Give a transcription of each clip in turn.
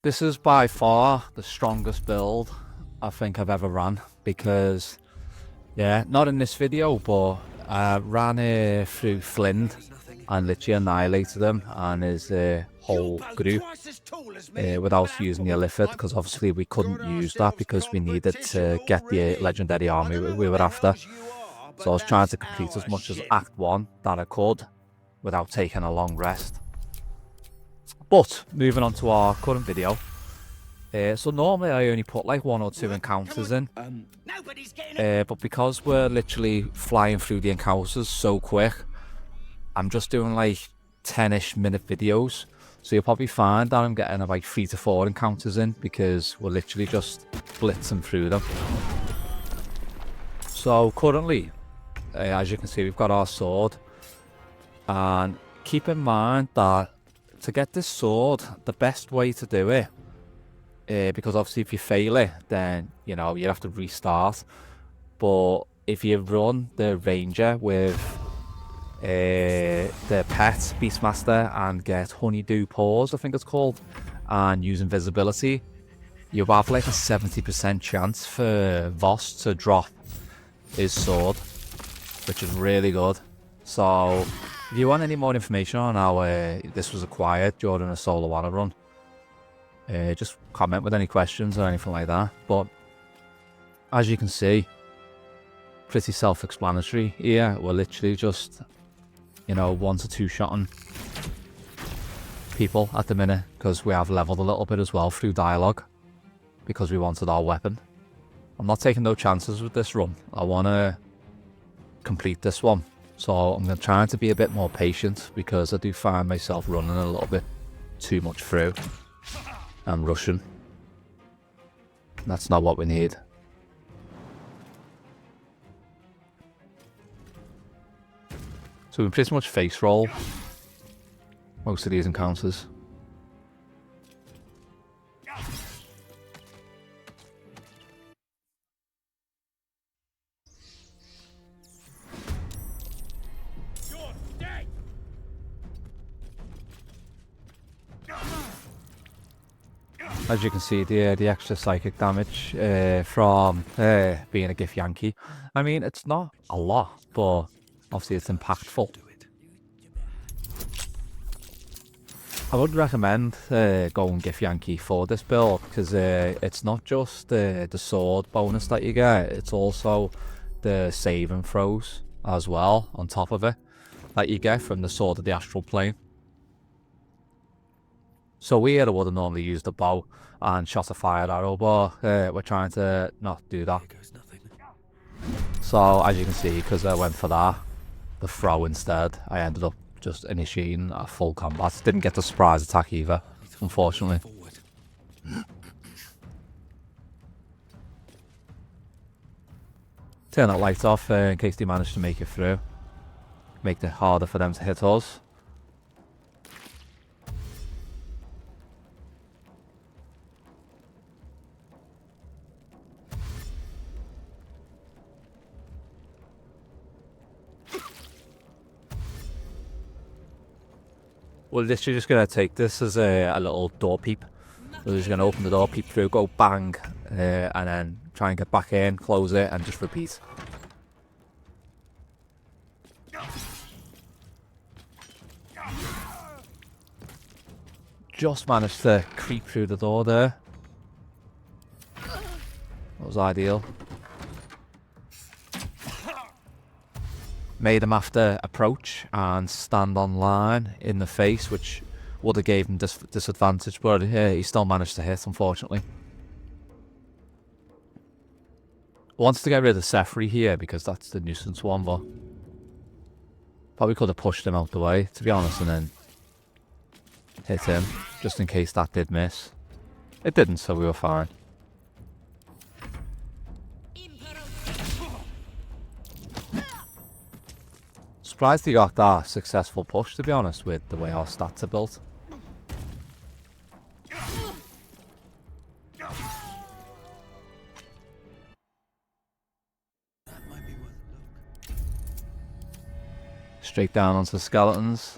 This is by far the strongest build I think I've ever ran, because, yeah, not in this video, but I ran through Flint and literally annihilated him and his whole group without using the Illithid, because obviously we couldn't use that because we needed to get the legendary army we were after. So I was trying to complete as much as Act 1 that I could without taking a long rest. But moving on to our current video. So normally I only put like 1 or 2 encounters in. But because we're literally flying through the encounters so quick, I'm just doing like 10-ish minute videos. So you'll probably find that I'm getting about 3 to 4 encounters in, because we're literally just blitzing through them. So currently, as you can see, we've got our sword. And keep in mind that to get this sword, the best way to do it, because obviously if you fail it, then, you know, you have to restart. But if you run the ranger with the pet Beastmaster and get honeydew paws, I think it's called, and use invisibility, you have like a 70% chance for Voss to drop his sword, which is really good. So if you want any more information on how this was acquired during a solo wanna run, just comment with any questions or anything like that. But as you can see, pretty self-explanatory here. We're literally just, you know, 1 to 2 shotting people at the minute, because we have leveled a little bit as well through dialogue, because we wanted our weapon. I'm not taking no chances with this run. I want to complete this one, so I'm trying to be a bit more patient, because I do find myself running a little bit too much through and rushing. That's not what we need. So we pretty much face roll most of these encounters. As you can see, the extra psychic damage from being a Gif Yankee. I mean, it's not a lot, but obviously it's impactful. I would recommend going Gif Yankee for this build, because it's not just the sword bonus that you get, it's also the saving throws as well on top of it that you get from the Sword of the Astral Plane. So we would have normally used a bow and shot a fire arrow, but we're trying to not do that. So as you can see, because I went for that, the throw instead, I ended up just initiating a full combat. Didn't get the surprise attack either, unfortunately. Turn that light off in case they manage to make it through. Make it harder for them to hit us. We're literally just going to take this as a little door peep. We're just going to open the door, peep through, go bang, and then try and get back in, close it, and just repeat. Just managed to creep through the door there. That was ideal. Made him have to approach and stand on line in the face, which would have gave him disadvantage, but he still managed to hit, unfortunately. Wants to get rid of Sefri here because that's the nuisance one, but probably could have pushed him out the way, to be honest, and then hit him, just in case that did miss. It didn't, so we were fine. Surprised he got that successful push, to be honest, with the way our stats are built. Straight down onto the skeletons.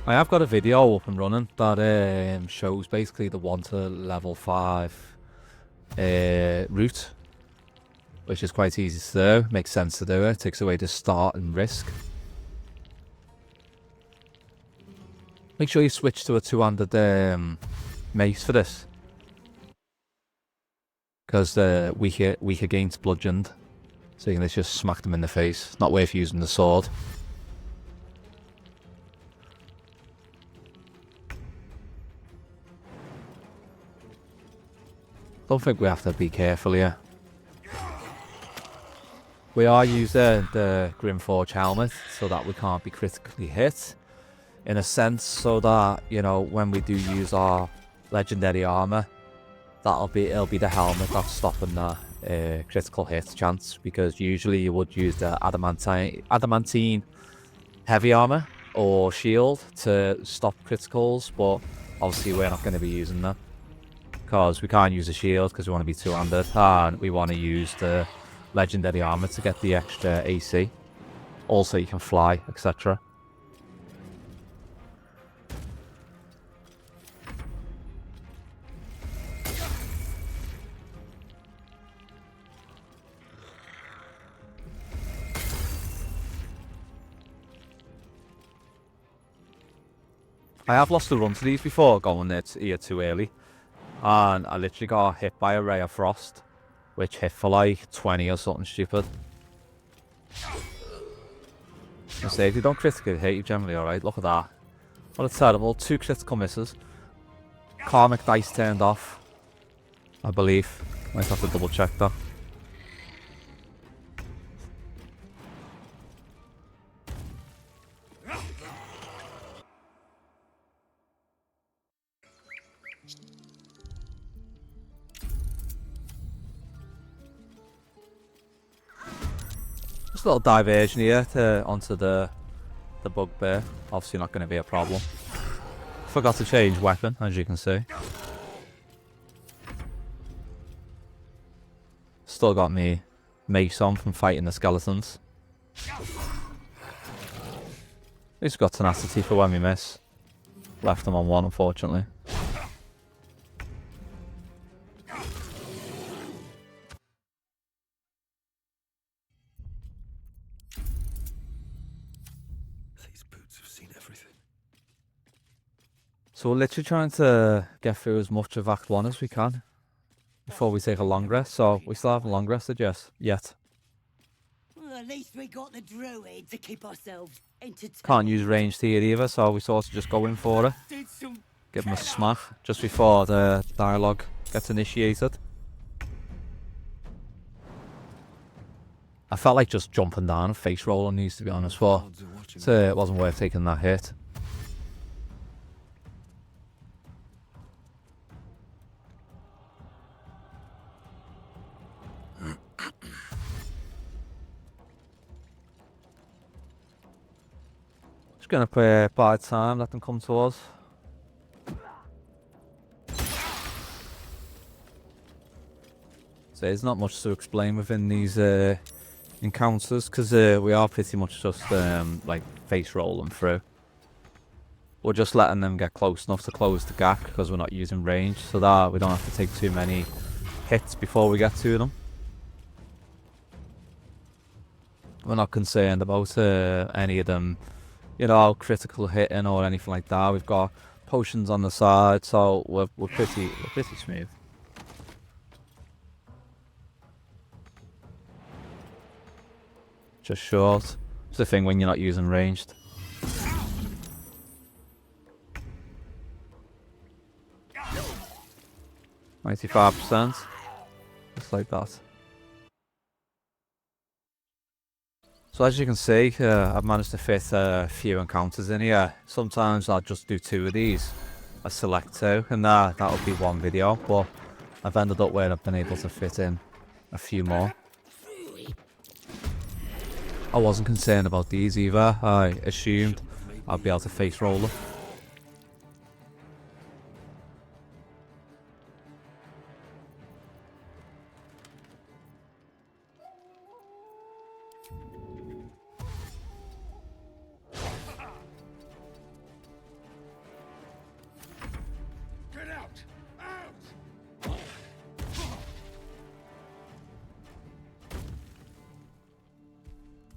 I have got a video up and running that shows basically the 1 to level 5 route, which is quite easy to do. Makes sense to do it. Takes away the start and risk. Make sure you switch to a 2-handed mace for this, because they're weak against bludgeoned. So you can just smack them in the face. It's not worth using the sword. Don't think we have to be careful here. We are using the Grimforge helmet so that we can't be critically hit, in a sense, so that, you know, when we do use our legendary armor, it'll be the helmet that's stopping the critical hit chance, because usually you would use the adamantine heavy armor or shield to stop criticals, but obviously we're not going to be using them because we can't use a shield because we want to be two-handed, and we want to use the legendary armor to get the extra AC. Also, you can fly, etc. I have lost the run to these before, going here too early, and I literally got hit by a ray of frost, which hit for like 20 or something stupid. I say, if you don't critically hit, you're generally alright. Look at that. What a terrible 2 critical misses. Karmic dice turned off, I believe. Might have to double check that. Just a little diversion here onto the Bugbear. Obviously not going to be a problem. Forgot to change weapon, as you can see. Still got me mace on from fighting the skeletons. At least got tenacity for when we miss. Left them on 1, unfortunately. These boots have seen everything. So we're literally trying to get through as much of Act 1 as we can before we take a long rest. So we still haven't long rested yet. Well, at least we got the druid to keep ourselves entertained. Can't use ranged here either, so we sort of just go in for it. Give him a smack just before the dialogue gets initiated. I felt like just jumping down and face rolling these, to be honest, but it wasn't worth taking that hit. Just gonna play by time, let them come to us. So there's not much to explain within these encounters, because we are pretty much just like face rolling through. We're just letting them get close enough to close the gap because we're not using range, so that we don't have to take too many hits before we get to them. We're not concerned about any of them, you know, critical hitting or anything like that. We've got potions on the side, so we're pretty smooth. Just short. It's the thing when you're not using ranged. %, just like that. So as you can see, I've managed to fit a few encounters in here. Sometimes I'll just do 2 of these. I select 2, and that'll be 1 video, but I've ended up where I've been able to fit in a few more. I wasn't concerned about these either. I assumed I'd be able to face roll them.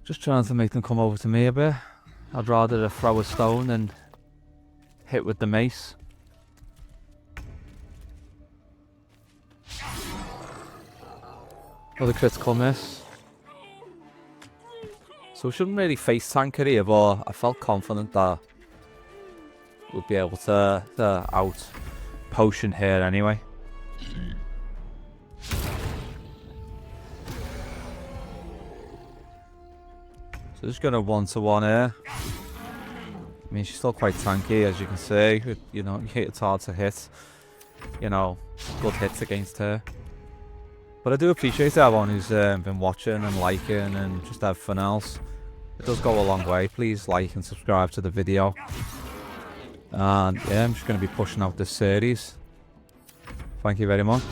Just trying to make them come over to me a bit. I'd rather throw a stone than hit with the mace. Another critical miss. So we shouldn't really face tank it here, but I felt confident that we'd be able to out potion here anyway. So just going to 1-to-1 here. I mean, she's still quite tanky, as you can see. You know, it's hard to hit. You know, good hits against her. But I do appreciate everyone who's been watching and liking and just everything else. It does go a long way. Please like and subscribe to the video. And yeah, I'm just going to be pushing out this series. Thank you very much.